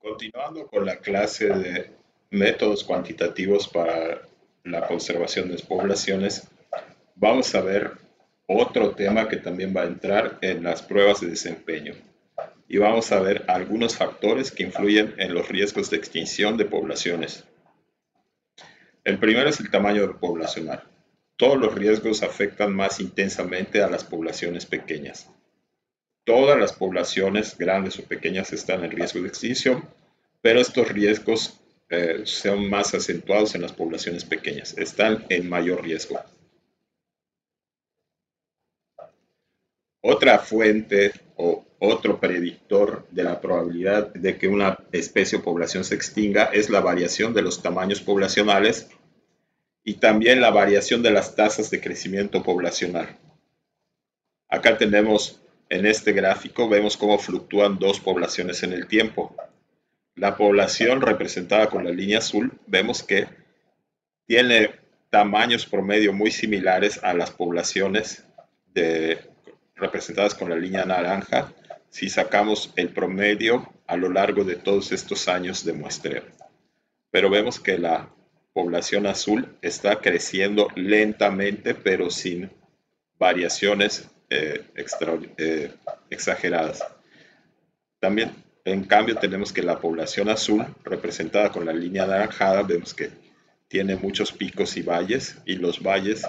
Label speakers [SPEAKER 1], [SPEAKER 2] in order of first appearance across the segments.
[SPEAKER 1] Continuando con la clase de métodos cuantitativos para la conservación de poblaciones, vamos a ver otro tema que también va a entrar en las pruebas de desempeño. Y vamos a ver algunos factores que influyen en los riesgos de extinción de poblaciones. El primero es el tamaño poblacional. Todos los riesgos afectan más intensamente a las poblaciones pequeñas. Todas las poblaciones, grandes o pequeñas, están en riesgo de extinción, pero estos riesgos son más acentuados en las poblaciones pequeñas, están en mayor riesgo. Otra fuente o otro predictor de la probabilidad de que una especie o población se extinga es la variación de los tamaños poblacionales y también la variación de las tasas de crecimiento poblacional. Acá tenemos en este gráfico, vemos cómo fluctúan dos poblaciones en el tiempo. La población representada con la línea azul, vemos que tiene tamaños promedio muy similares a las poblaciones representadas con la línea naranja si sacamos el promedio a lo largo de todos estos años de muestreo. Pero vemos que la población azul está creciendo lentamente, pero sin variaciones exageradas. También, en cambio, tenemos que la población azul, representada con la línea anaranjada, vemos que tiene muchos picos y valles, y los valles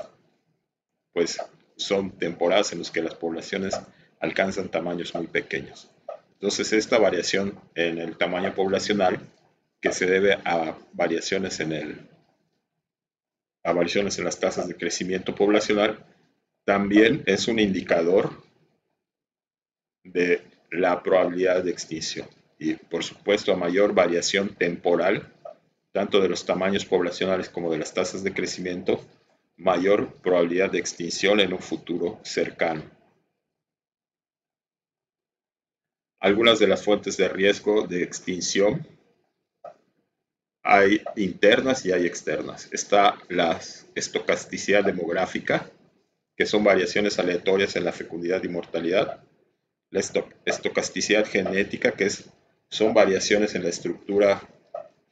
[SPEAKER 1] pues son temporadas en las que las poblaciones alcanzan tamaños muy pequeños. Entonces, esta variación en el tamaño poblacional, que se debe a variaciones en las tasas de crecimiento poblacional, también es un indicador de la probabilidad de extinción. Y por supuesto, a mayor variación temporal, tanto de los tamaños poblacionales como de las tasas de crecimiento, mayor probabilidad de extinción en un futuro cercano. Algunas de las fuentes de riesgo de extinción, hay internas y hay externas. Está la estocasticidad demográfica, que son variaciones aleatorias en la fecundidad y mortalidad. La estocasticidad genética, que son variaciones en la estructura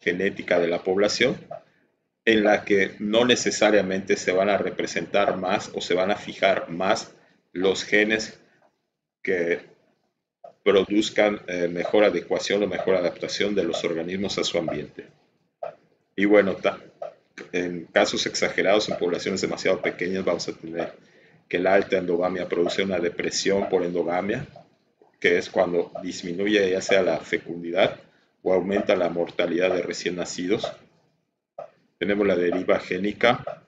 [SPEAKER 1] genética de la población, en la que no necesariamente se van a representar más o se van a fijar más los genes que produzcan mejor adecuación o mejor adaptación de los organismos a su ambiente. Y bueno, en casos exagerados, en poblaciones demasiado pequeñas, vamos a tener que la alta endogamia produce una depresión por endogamia, que es cuando disminuye ya sea la fecundidad o aumenta la mortalidad de recién nacidos. Tenemos la deriva génica,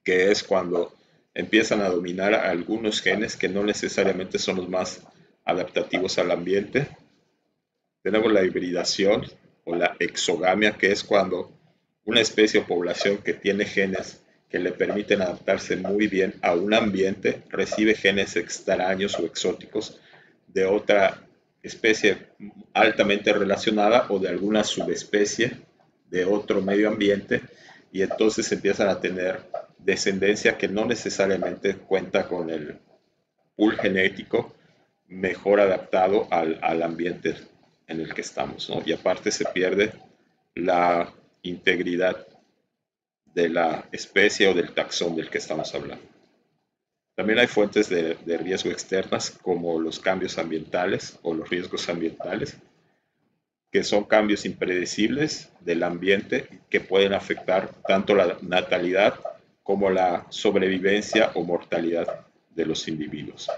[SPEAKER 1] que es cuando empiezan a dominar algunos genes que no necesariamente son los más adaptativos al ambiente. Tenemos la hibridación o la exogamia, que es cuando una especie o población que tiene genes que le permiten adaptarse muy bien a un ambiente recibe genes extraños o exóticos de otra especie altamente relacionada o de alguna subespecie de otro medio ambiente, y entonces empiezan a tener descendencia que no necesariamente cuenta con el pool genético mejor adaptado al ambiente en el que estamos, ¿no? Y aparte se pierde la integridad de la especie o del taxón del que estamos hablando. También hay fuentes de riesgo externas como los cambios ambientales o los riesgos ambientales, que son cambios impredecibles del ambiente que pueden afectar tanto la natalidad como la sobrevivencia o mortalidad de los individuos.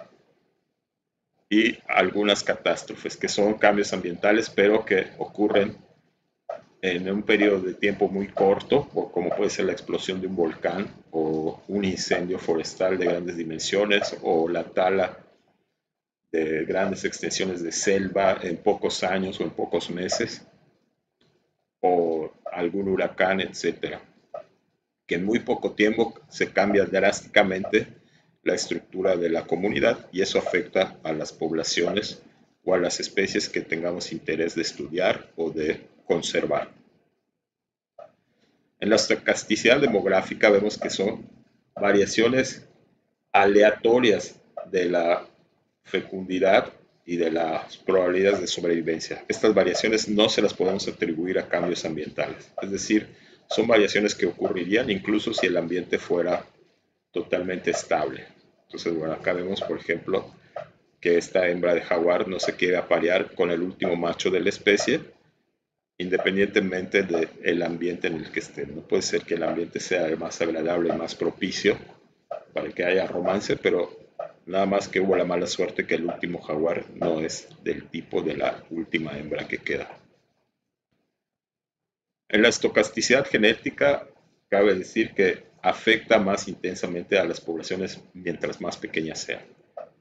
[SPEAKER 1] Y algunas catástrofes, que son cambios ambientales, pero que ocurren en un periodo de tiempo muy corto, como puede ser la explosión de un volcán o un incendio forestal de grandes dimensiones o la tala de grandes extensiones de selva en pocos años o en pocos meses, o algún huracán, etcétera, que en muy poco tiempo se cambia drásticamente la estructura de la comunidad, y eso afecta a las poblaciones o a las especies que tengamos interés de estudiar o de conservar. En la estocasticidad demográfica vemos que son variaciones aleatorias de la fecundidad y de las probabilidades de sobrevivencia. Estas variaciones no se las podemos atribuir a cambios ambientales, es decir, son variaciones que ocurrirían incluso si el ambiente fuera totalmente estable. Entonces, bueno, acá vemos, por ejemplo, que esta hembra de jaguar no se quiere aparear con el último macho de la especie, independientemente del ambiente en el que esté. No puede ser que el ambiente sea el más agradable y más propicio para que haya romance, pero nada más que hubo la mala suerte que el último jaguar no es del tipo de la última hembra que queda. En la estocasticidad genética, cabe decir que afecta más intensamente a las poblaciones mientras más pequeñas sean,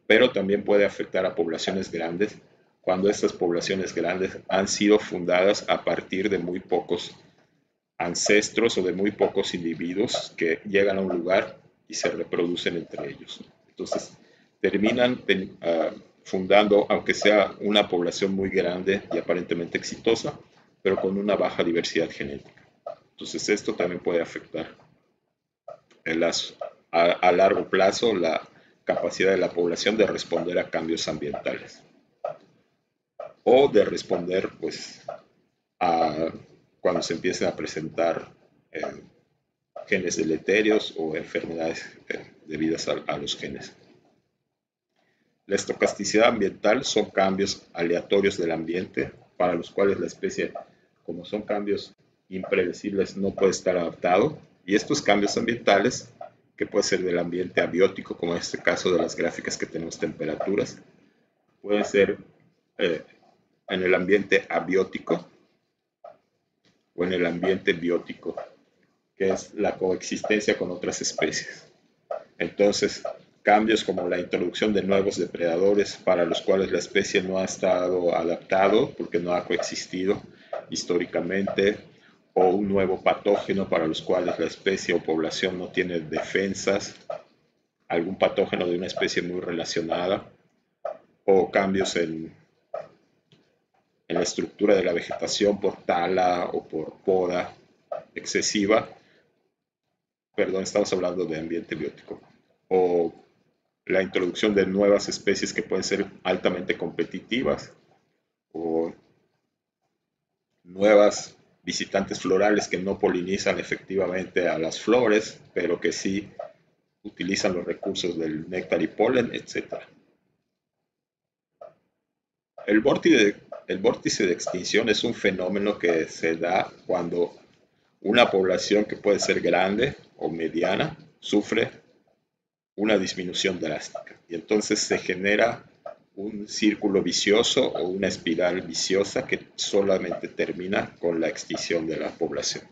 [SPEAKER 1] pero también puede afectar a poblaciones grandes cuando estas poblaciones grandes han sido fundadas a partir de muy pocos ancestros o de muy pocos individuos que llegan a un lugar y se reproducen entre ellos. Entonces, terminan fundando, aunque sea una población muy grande y aparentemente exitosa, pero con una baja diversidad genética. Entonces, esto también puede afectar a largo plazo la capacidad de la población de responder a cambios ambientales o de responder pues a cuando se empiecen a presentar genes deleterios o enfermedades debidas a los genes. La estocasticidad ambiental son cambios aleatorios del ambiente para los cuales la especie, como son cambios impredecibles, no puede estar adaptado. Y estos cambios ambientales, que puede ser del ambiente abiótico, como en este caso de las gráficas que tenemos temperaturas, pueden ser en el ambiente abiótico o en el ambiente biótico, que es la coexistencia con otras especies. Entonces, cambios como la introducción de nuevos depredadores para los cuales la especie no ha estado adaptado porque no ha coexistido históricamente, o un nuevo patógeno para los cuales la especie o población no tiene defensas, algún patógeno de una especie muy relacionada, o cambios en la estructura de la vegetación por tala o por poda excesiva. Perdón, estamos hablando de ambiente biótico. O la introducción de nuevas especies que pueden ser altamente competitivas, o nuevas visitantes florales que no polinizan efectivamente a las flores, pero que sí utilizan los recursos del néctar y polen, etc. El vórtice de extinción es un fenómeno que se da cuando una población que puede ser grande o mediana sufre una disminución drástica y entonces se genera un círculo vicioso o una espiral viciosa que solamente termina con la extinción de la población.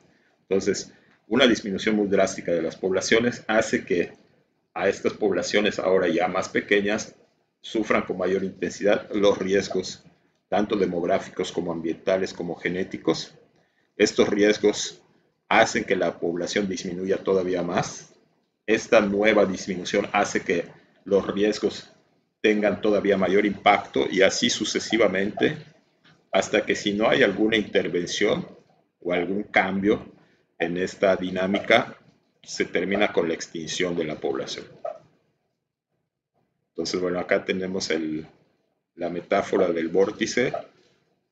[SPEAKER 1] Entonces, una disminución muy drástica de las poblaciones hace que a estas poblaciones ahora ya más pequeñas sufran con mayor intensidad los riesgos tanto demográficos como ambientales como genéticos. Estos riesgos hacen que la población disminuya todavía más. Esta nueva disminución hace que los riesgos tengan todavía mayor impacto y así sucesivamente hasta que si no hay alguna intervención o algún cambio en esta dinámica, se termina con la extinción de la población. Entonces, bueno, acá tenemos la metáfora del vórtice,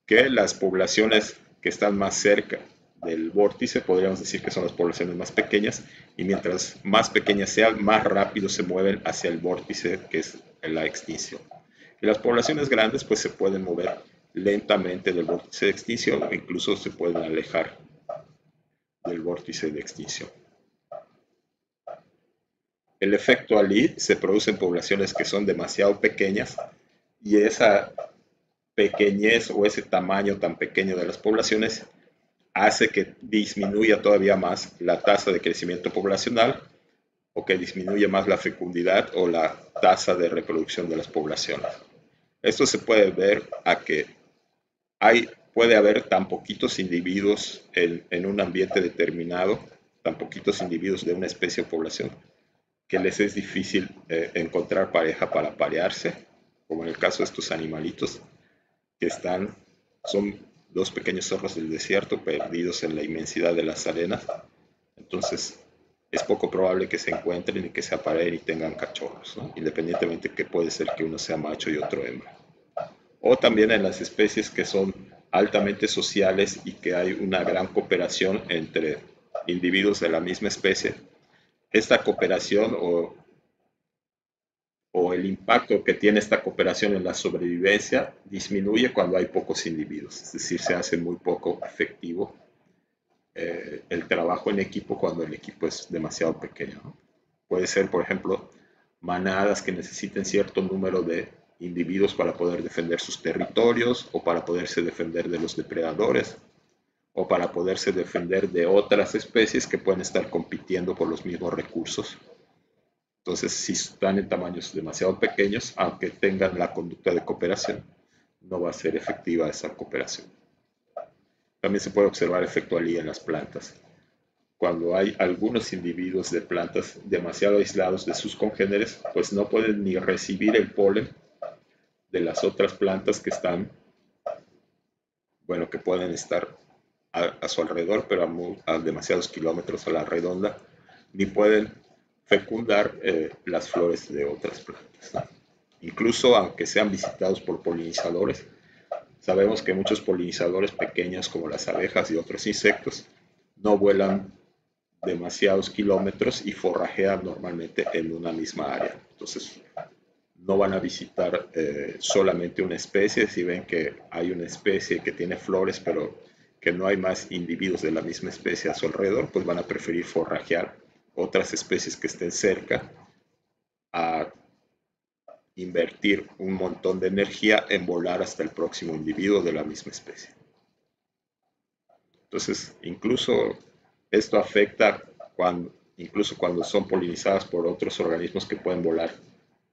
[SPEAKER 1] que las poblaciones que están más cerca del vórtice, podríamos decir que son las poblaciones más pequeñas, y mientras más pequeñas sean, más rápido se mueven hacia el vórtice, que es la extinción. Y las poblaciones grandes pues se pueden mover lentamente del vórtice de extinción o incluso se pueden alejar del vórtice de extinción. El efecto Ali se produce en poblaciones que son demasiado pequeñas y esa pequeñez o ese tamaño tan pequeño de las poblaciones hace que disminuya todavía más la tasa de crecimiento poblacional o que disminuya más la fecundidad o la tasa de reproducción de las poblaciones. Esto se puede ver a que puede haber tan poquitos individuos en un ambiente determinado, tan poquitos individuos de una especie o población, que les es difícil encontrar pareja para parearse, como en el caso de estos animalitos que son dos pequeños zorros del desierto perdidos en la inmensidad de las arenas. Entonces es poco probable que se encuentren y que se apareen y tengan cachorros, ¿no? Independientemente que puede ser que uno sea macho y otro hembra. o también en las especies que son altamente sociales y que hay una gran cooperación entre individuos de la misma especie. Esta cooperación o el impacto que tiene esta cooperación en la sobrevivencia disminuye cuando hay pocos individuos, es decir, se hace muy poco efectivo el trabajo en equipo cuando el equipo es demasiado pequeño, ¿no? Puede ser, por ejemplo, manadas que necesiten cierto número de individuos para poder defender sus territorios o para poderse defender de los depredadores o para poderse defender de otras especies que pueden estar compitiendo por los mismos recursos. Entonces, si están en tamaños demasiado pequeños, aunque tengan la conducta de cooperación, no va a ser efectiva esa cooperación. También se puede observar efecto Ali en las plantas. Cuando hay algunos individuos de plantas demasiado aislados de sus congéneres, pues no pueden ni recibir el polen de las otras plantas que están, bueno, que pueden estar a su alrededor, pero a demasiados kilómetros a la redonda, ni pueden fecundar las flores de otras plantas, ¿no? Incluso aunque sean visitados por polinizadores, sabemos que muchos polinizadores pequeños como las abejas y otros insectos no vuelan demasiados kilómetros y forrajean normalmente en una misma área. Entonces no van a visitar solamente una especie. Si ven que hay una especie que tiene flores pero que no hay más individuos de la misma especie a su alrededor, pues van a preferir forrajear otras especies que estén cerca a invertir un montón de energía en volar hasta el próximo individuo de la misma especie. Entonces, incluso esto afecta incluso cuando son polinizadas por otros organismos que pueden volar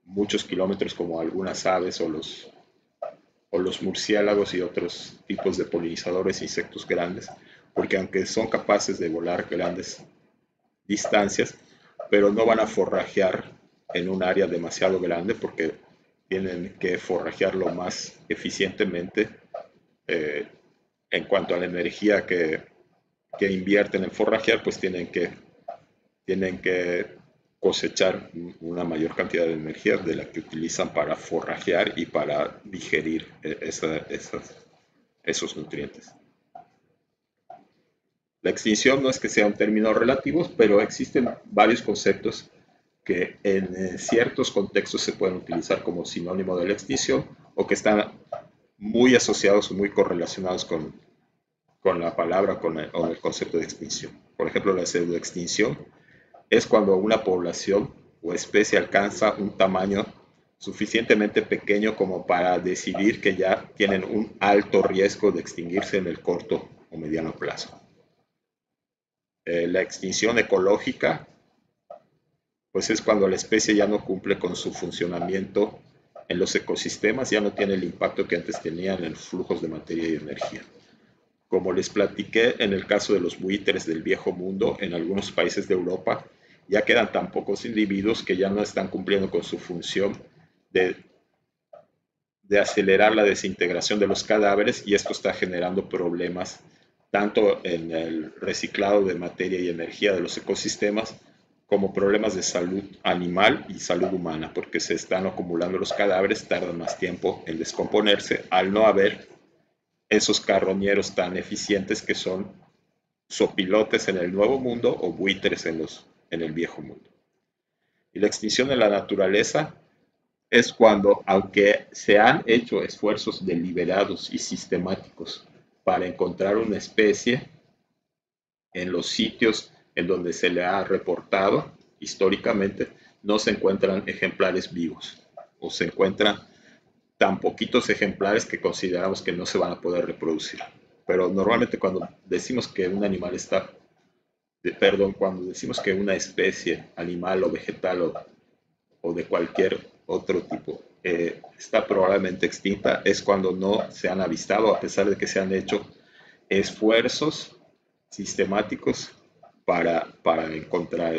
[SPEAKER 1] muchos kilómetros, como algunas aves o los murciélagos y otros tipos de polinizadores, insectos grandes, porque aunque son capaces de volar grandes distancias, pero no van a forrajear en un área demasiado grande porque tienen que forrajearlo más eficientemente en cuanto a la energía que invierten en forrajear, pues tienen que cosechar una mayor cantidad de energía de la que utilizan para forrajear y para digerir esos nutrientes. La extinción no es que sea un término relativo, pero existen varios conceptos que en ciertos contextos se pueden utilizar como sinónimo de la extinción o que están muy asociados o muy correlacionados con la palabra o el concepto de extinción. Por ejemplo, la pseudoextinción es cuando una población o especie alcanza un tamaño suficientemente pequeño como para decidir que ya tienen un alto riesgo de extinguirse en el corto o mediano plazo. La extinción ecológica pues es cuando la especie ya no cumple con su funcionamiento en los ecosistemas, ya no tiene el impacto que antes tenía en los flujos de materia y energía. Como les platiqué en el caso de los buitres del viejo mundo, en algunos países de Europa ya quedan tan pocos individuos que ya no están cumpliendo con su función de acelerar la desintegración de los cadáveres, y esto está generando problemas tanto en el reciclado de materia y energía de los ecosistemas como problemas de salud animal y salud humana, porque se están acumulando los cadáveres, tardan más tiempo en descomponerse al no haber esos carroñeros tan eficientes que son sopilotes en el nuevo mundo o buitres en el viejo mundo. Y la extinción de la naturaleza es cuando, aunque se han hecho esfuerzos deliberados y sistemáticos para encontrar una especie en los sitios en donde se le ha reportado históricamente, no se encuentran ejemplares vivos o se encuentran tan poquitos ejemplares que consideramos que no se van a poder reproducir. Pero normalmente cuando decimos que un animal cuando decimos que una especie animal o vegetal o de cualquier otro tipo está probablemente extinta, es cuando no se han avistado, a pesar de que se han hecho esfuerzos sistemáticos para encontrar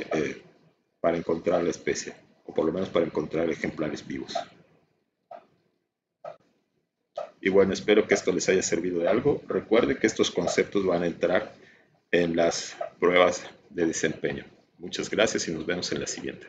[SPEAKER 1] la especie, o por lo menos para encontrar ejemplares vivos. Y bueno, espero que esto les haya servido de algo. Recuerden que estos conceptos van a entrar en las pruebas de desempeño. Muchas gracias y nos vemos en la siguiente.